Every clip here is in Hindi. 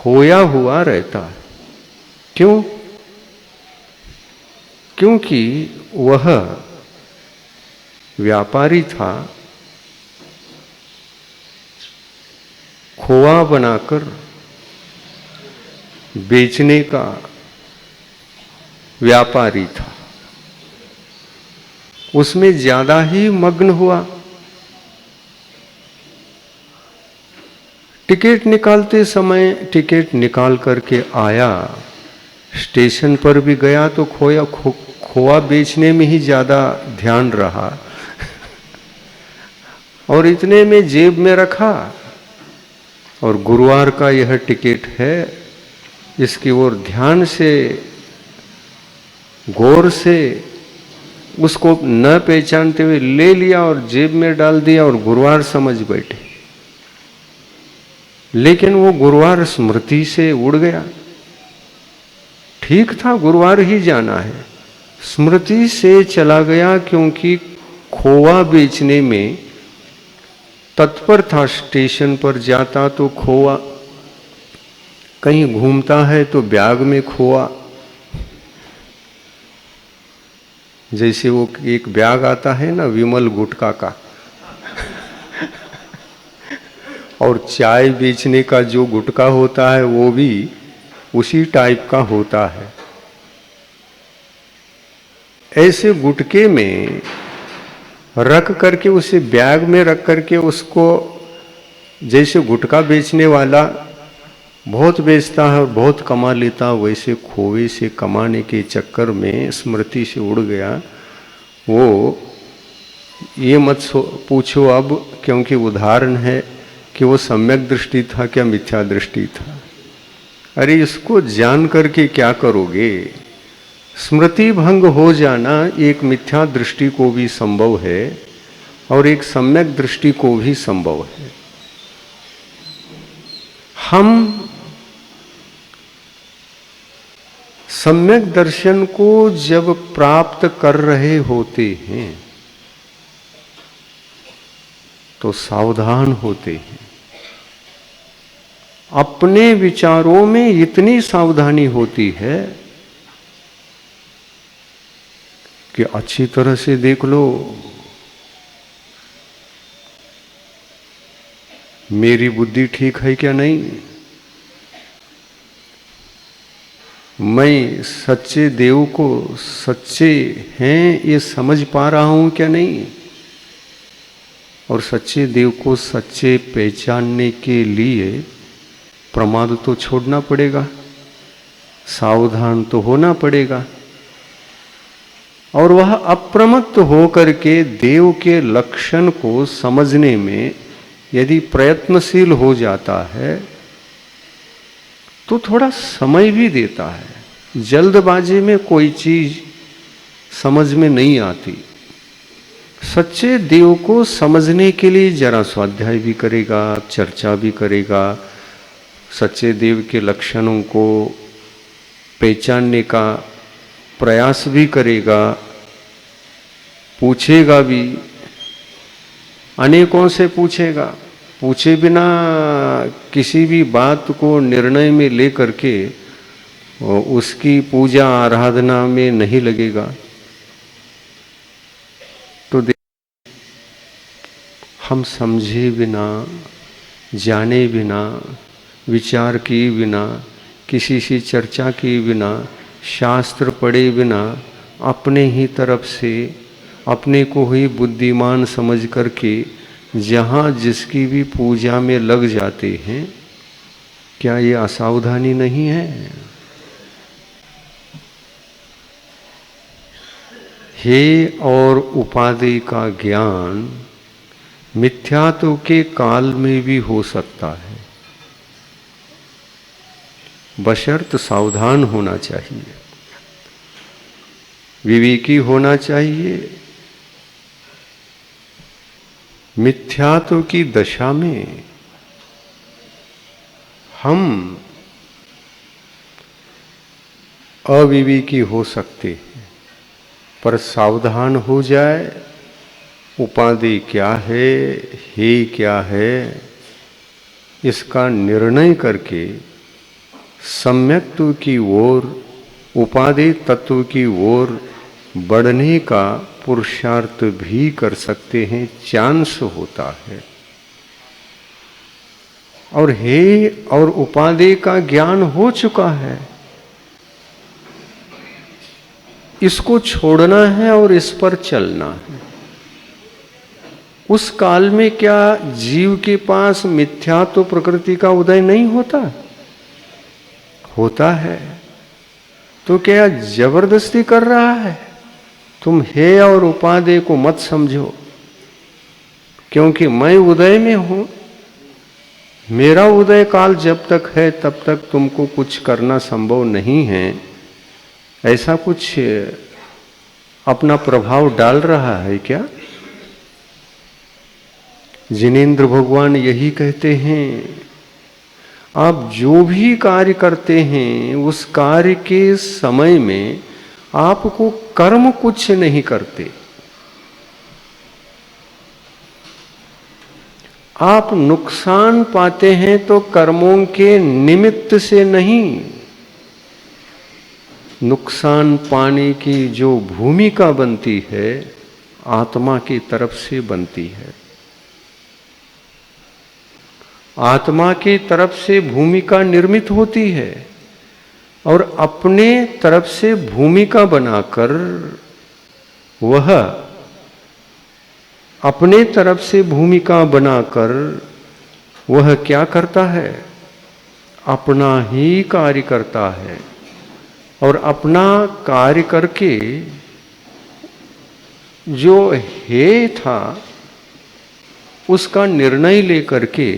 खोया हुआ रहता है। क्यों? क्योंकि वह व्यापारी था, खोआ बनाकर बेचने का व्यापारी था, उसमें ज्यादा ही मग्न हुआ। टिकट निकालते समय टिकट निकाल करके आया, स्टेशन पर भी गया तो खोआ बेचने में ही ज्यादा ध्यान रहा और इतने में जेब में रखा और गुरुवार का यह टिकट है, इसकी ओर ध्यान से गौर से उसको न पहचानते हुए ले लिया और जेब में डाल दिया और गुरुवार समझ बैठे। लेकिन वो गुरुवार स्मृति से उड़ गया। ठीक था, गुरुवार ही जाना है, स्मृति से चला गया क्योंकि खोआ बेचने में तत्पर था। स्टेशन पर जाता तो खोआ, कहीं घूमता है तो बैग में खोआ। जैसे वो एक बैग आता है ना विमल गुटखा का और चाय बेचने का जो गुटखा होता है वो भी उसी टाइप का होता है। ऐसे गुटके में रख करके, उसे बैग में रख करके उसको, जैसे गुटखा बेचने वाला बहुत बेचता है और बहुत कमा लेता, वैसे खोए से कमाने के चक्कर में स्मृति से उड़ गया। वो ये मत पूछो अब, क्योंकि उदाहरण है कि वो सम्यक दृष्टि था क्या मिथ्या दृष्टि था। अरे इसको जान करके क्या करोगे? स्मृति भंग हो जाना एक मिथ्या दृष्टि को भी संभव है और एक सम्यक दृष्टि को भी संभव है। हम सम्यक दर्शन को जब प्राप्त कर रहे होते हैं तो सावधान होते हैं। अपने विचारों में इतनी सावधानी होती है कि अच्छी तरह से देख लो, मेरी बुद्धि ठीक है क्या नहीं, मैं सच्चे देव को सच्चे हैं ये समझ पा रहा हूं क्या नहीं। और सच्चे देव को सच्चे पहचानने के लिए प्रमाद तो छोड़ना पड़ेगा, सावधान तो होना पड़ेगा। और वह अप्रमत्त होकर के देव के लक्षण को समझने में यदि प्रयत्नशील हो जाता है तो थोड़ा समय भी देता है। जल्दबाजी में कोई चीज समझ में नहीं आती। सच्चे देव को समझने के लिए जरा स्वाध्याय भी करेगा, चर्चा भी करेगा, सच्चे देव के लक्षणों को पहचानने का प्रयास भी करेगा, पूछेगा भी, अनेकों से पूछेगा। पूछे बिना किसी भी बात को निर्णय में लेकर के उसकी पूजा आराधना में नहीं लगेगा। तो हम समझे बिना, जाने बिना, विचार किए बिना, किसी से चर्चा किए बिना, शास्त्र पढ़े बिना, अपने ही तरफ से अपने को ही बुद्धिमान समझ करके जहाँ जिसकी भी पूजा में लग जाते हैं, क्या ये असावधानी नहीं है? हे और उपाधि का ज्ञान मिथ्यात्व के काल में भी हो सकता है, बशर्त सावधान होना चाहिए, विवेकी होना चाहिए। मिथ्यात्व की दशा में हम अविवेकी हो सकते हैं, पर सावधान हो जाए, उपाधि क्या है, हे क्या है, इसका निर्णय करके सम्यक्त्व की ओर, उपादेय तत्व की ओर बढ़ने का पुरुषार्थ भी कर सकते हैं, चांस होता है। और हे और उपादेय का ज्ञान हो चुका है, इसको छोड़ना है और इस पर चलना है। उस काल में क्या जीव के पास मिथ्यात्व प्रकृति का उदय नहीं होता? होता है। तो क्या जबरदस्ती कर रहा है? तुम हे और उपादेय को मत समझो, क्योंकि मैं उदय में हूं। मेरा उदय काल जब तक है तब तक तुमको कुछ करना संभव नहीं है, ऐसा कुछ अपना प्रभाव डाल रहा है क्या? जिनेंद्र भगवान यही कहते हैं, आप जो भी कार्य करते हैं उस कार्य के समय में आपको कर्म कुछ नहीं करते। आप नुकसान पाते हैं तो कर्मों के निमित्त से नहीं, नुकसान पाने की जो भूमिका बनती है आत्मा की तरफ से बनती है। आत्मा की तरफ से भूमिका निर्मित होती है और अपने तरफ से भूमिका बनाकर वह अपने तरफ से भूमिका बनाकर वह क्या करता है? अपना ही कार्य करता है और अपना कार्य करके जो हे था उसका निर्णय लेकर के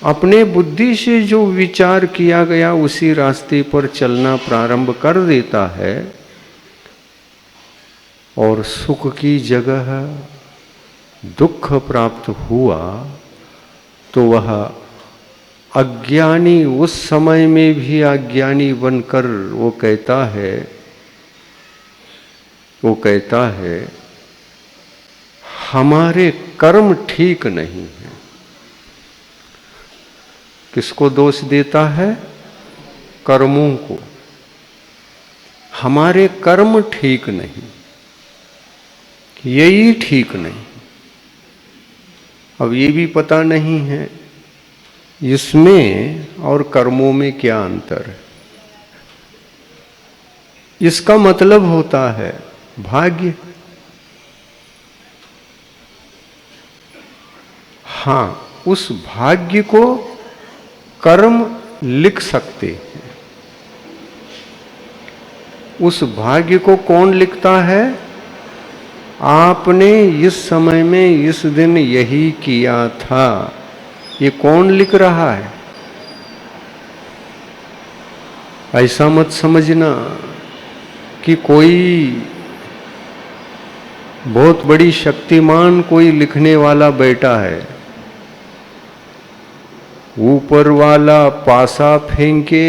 अपने बुद्धि से जो विचार किया गया उसी रास्ते पर चलना प्रारंभ कर देता है और सुख की जगह दुख प्राप्त हुआ तो वह अज्ञानी उस समय में भी अज्ञानी बनकर वो कहता है हमारे कर्म ठीक नहीं है। किसको दोष देता है? कर्मों को। हमारे कर्म ठीक नहीं, यही ठीक नहीं। अब ये भी पता नहीं है इसमें और कर्मों में क्या अंतर है। इसका मतलब होता है भाग्य। हाँ, उस भाग्य को कर्म लिख सकते हैं। उस भाग्य को कौन लिखता है? आपने इस समय में इस दिन यही किया था, ये कौन लिख रहा है? ऐसा मत समझना कि कोई बहुत बड़ी शक्तिमान कोई लिखने वाला बैठा है। ऊपर वाला पासा फेंके,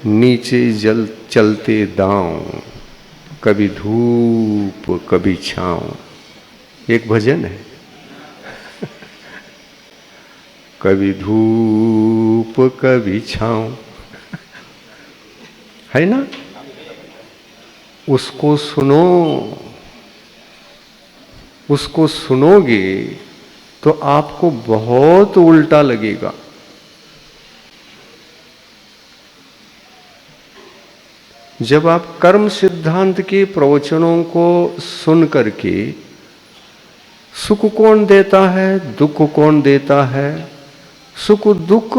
नीचे चलते दांव, कभी धूप कभी छांव। एक भजन है कभी धूप कभी छांव, है ना? उसको सुनो, उसको सुनोगे तो आपको बहुत उल्टा लगेगा। जब आप कर्म सिद्धांत के प्रवचनों को सुन करके सुख कौन देता है, दुख कौन देता है, सुख दुख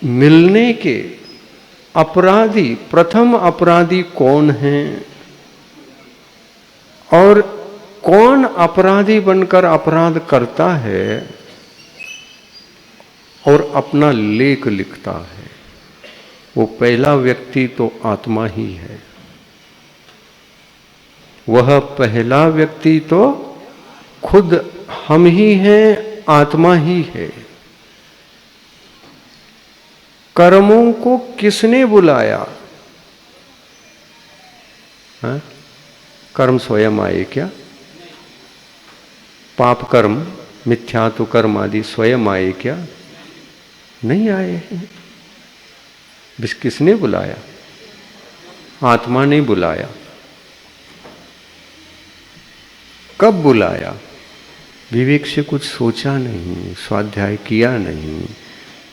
मिलने के अपराधी, प्रथम अपराधी कौन है और कौन अपराधी बनकर अपराध करता है और अपना लेख लिखता है, वो पहला व्यक्ति तो आत्मा ही है। वह पहला व्यक्ति तो खुद हम ही हैं, आत्मा ही है। कर्मों को किसने बुलाया? हाँ? कर्म स्वयं आए क्या? पाप कर्म, मिथ्यात्व कर्म आदि स्वयं आए क्या? नहीं आए हैं। किसने बुलाया? आत्मा ने बुलाया। कब बुलाया? विवेक से कुछ सोचा नहीं, स्वाध्याय किया नहीं,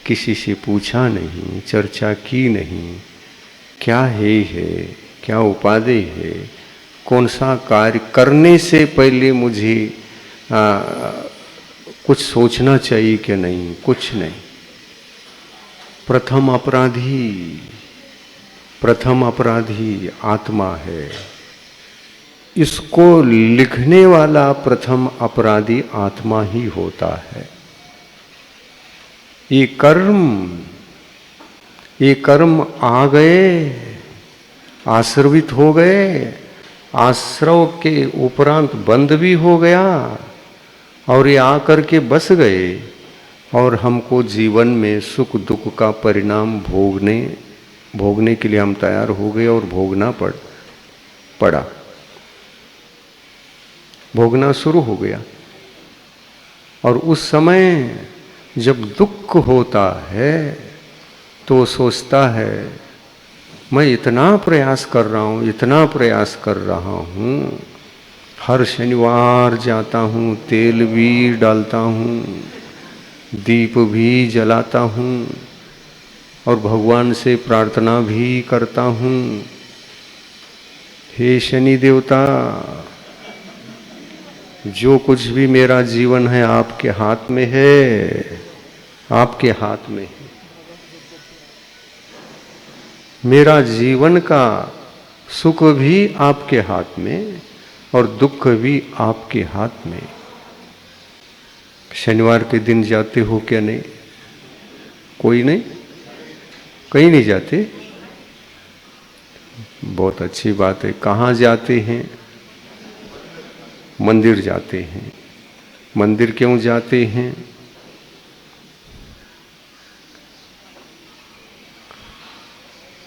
किसी से पूछा नहीं, चर्चा की नहीं, क्या है, क्या उपादेय है, कौन सा कार्य करने से पहले मुझे कुछ सोचना चाहिए कि नहीं, कुछ नहीं। प्रथम अपराधी आत्मा है। इसको लिखने वाला प्रथम अपराधी आत्मा ही होता है। ये कर्म आ गए, आश्रवित हो गए, आश्रव के उपरांत बंद भी हो गया और ये आकर के बस गए और हमको जीवन में सुख दुख का परिणाम भोगने के लिए हम तैयार हो गए और भोगना शुरू हो गया। और उस समय जब दुख होता है तो सोचता है मैं इतना प्रयास कर रहा हूँ, हर शनिवार जाता हूँ, तेल भी डालता हूँ, दीप भी जलाता हूँ और भगवान से प्रार्थना भी करता हूँ, हे शनि देवता, जो कुछ भी मेरा जीवन है आपके हाथ में है, आपके हाथ में है। मेरा जीवन का सुख भी आपके हाथ में और दुख भी आपके हाथ में। शनिवार के दिन जाते हो क्या? नहीं, कोई नहीं, कहीं नहीं जाते। बहुत अच्छी बात है। कहाँ जाते हैं? मंदिर जाते हैं। मंदिर क्यों जाते हैं?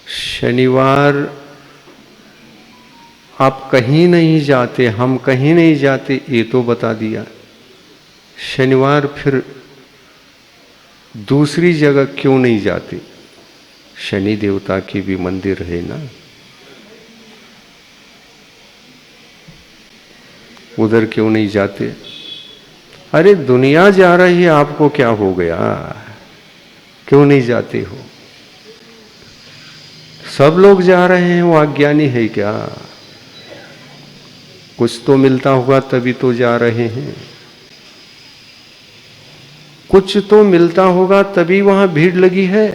शनिवार आप कहीं नहीं जाते, हम कहीं नहीं जाते, ये तो बता दिया। शनिवार फिर दूसरी जगह क्यों नहीं जाते? शनि देवता की भी मंदिर है ना, उधर क्यों नहीं जाते? अरे दुनिया जा रही है, आपको क्या हो गया? क्यों नहीं जाते हो? सब लोग जा रहे हैं, वो अज्ञानी है क्या? कुछ तो मिलता होगा तभी तो जा रहे हैं। कुछ तो मिलता होगा तभी वहां भीड़ लगी है।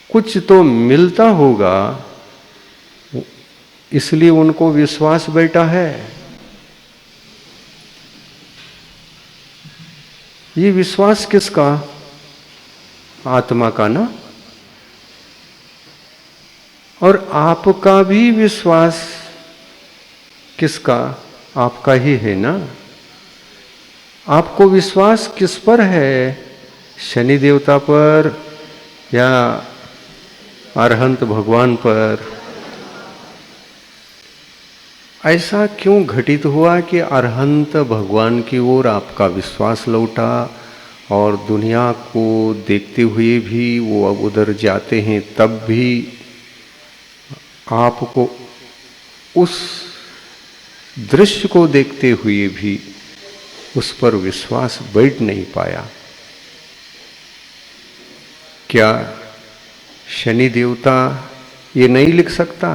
कुछ तो मिलता होगा इसलिए उनको विश्वास बैठा है। ये विश्वास किसका? आत्मा का ना। और आपका भी विश्वास किसका? आपका ही है ना। आपको विश्वास किस पर है? शनि देवता पर या अरहंत भगवान पर? ऐसा क्यों घटित हुआ कि अरहंत भगवान की ओर आपका विश्वास लौटा और दुनिया को देखते हुए भी वो अब उधर जाते हैं, तब भी आपको उस दृश्य को देखते हुए भी उस पर विश्वास बैठ नहीं पाया? क्या शनि देवता ये नहीं लिख सकता?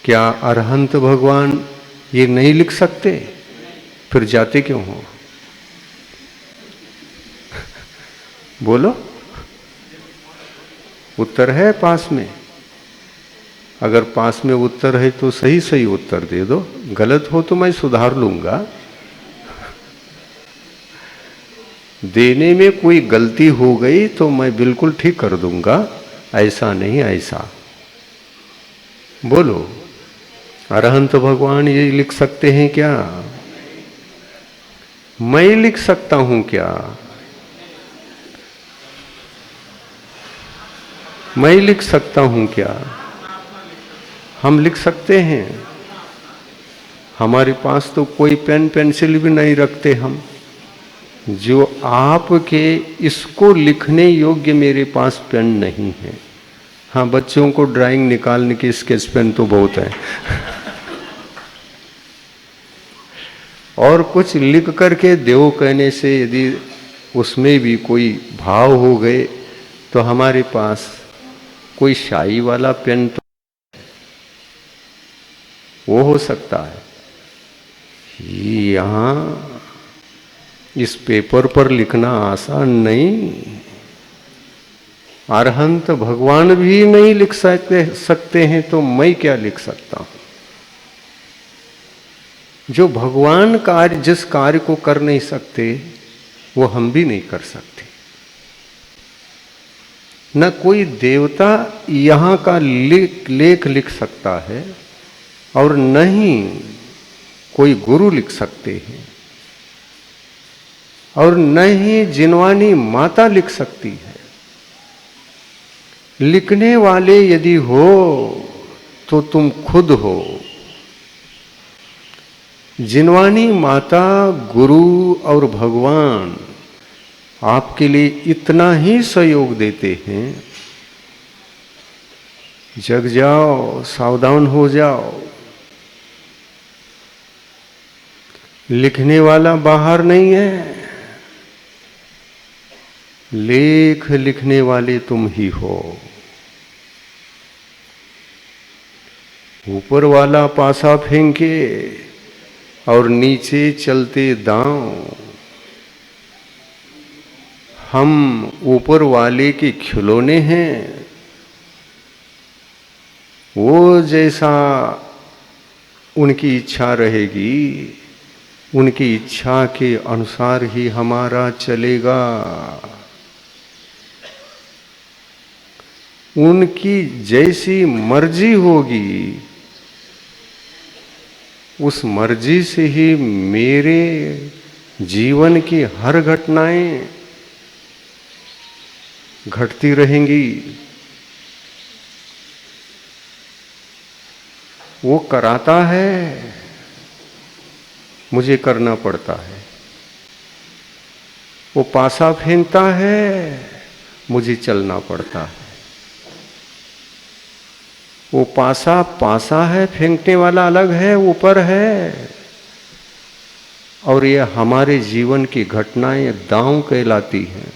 क्या अरहंत भगवान ये नहीं लिख सकते? फिर जाते क्यों हो? बोलो, उत्तर है पास में? अगर पास में उत्तर है तो सही सही उत्तर दे दो, गलत हो तो मैं सुधार लूंगा। देने में कोई गलती हो गई तो मैं बिल्कुल ठीक कर दूंगा, ऐसा नहीं ऐसा। बोलो, अरहंत भगवान ये लिख सकते हैं क्या? मैं लिख सकता हूं क्या? मैं लिख सकता हूं क्या? हम लिख सकते हैं। हमारे पास तो कोई पेन पेंसिल भी नहीं रखते हम, जो आपके इसको लिखने योग्य मेरे पास पेन नहीं है। हाँ, बच्चों को ड्राइंग निकालने की स्केच पेन तो बहुत है। और कुछ लिख करके देव कहने से यदि उसमें भी कोई भाव हो गए तो हमारे पास कोई शाई वाला पेन तो वो हो सकता है। यहाँ इस पेपर पर लिखना आसान नहीं। अरहंत भगवान भी नहीं लिख सकते हैं तो मैं क्या लिख सकता हूं। जो भगवान कार्य जिस कार्य को कर नहीं सकते वो हम भी नहीं कर सकते। न कोई देवता यहाँ का लेख लिख सकता है और न ही कोई गुरु लिख सकते हैं और न ही जिनवानी माता लिख सकती है। लिखने वाले यदि हो तो तुम खुद हो। जिनवानी माता, गुरु और भगवान आपके लिए इतना ही सहयोग देते हैं, जग जाओ, सावधान हो जाओ। लिखने वाला बाहर नहीं है, लेख लिखने वाले तुम ही हो। ऊपर वाला पासा फेंके और नीचे चलते दांव। हम ऊपर वाले के खिलौने हैं, वो जैसा उनकी इच्छा रहेगी उनकी इच्छा के अनुसार ही हमारा चलेगा। उनकी जैसी मर्जी होगी उस मर्जी से ही मेरे जीवन की हर घटनाएं घटती रहेंगी। वो कराता है, मुझे करना पड़ता है। वो पासा फेंकता है, मुझे चलना पड़ता है। वो पासा पासा है, फेंकने वाला अलग है, ऊपर है। और ये हमारे जीवन की घटनाएं दांव कहलाती हैं।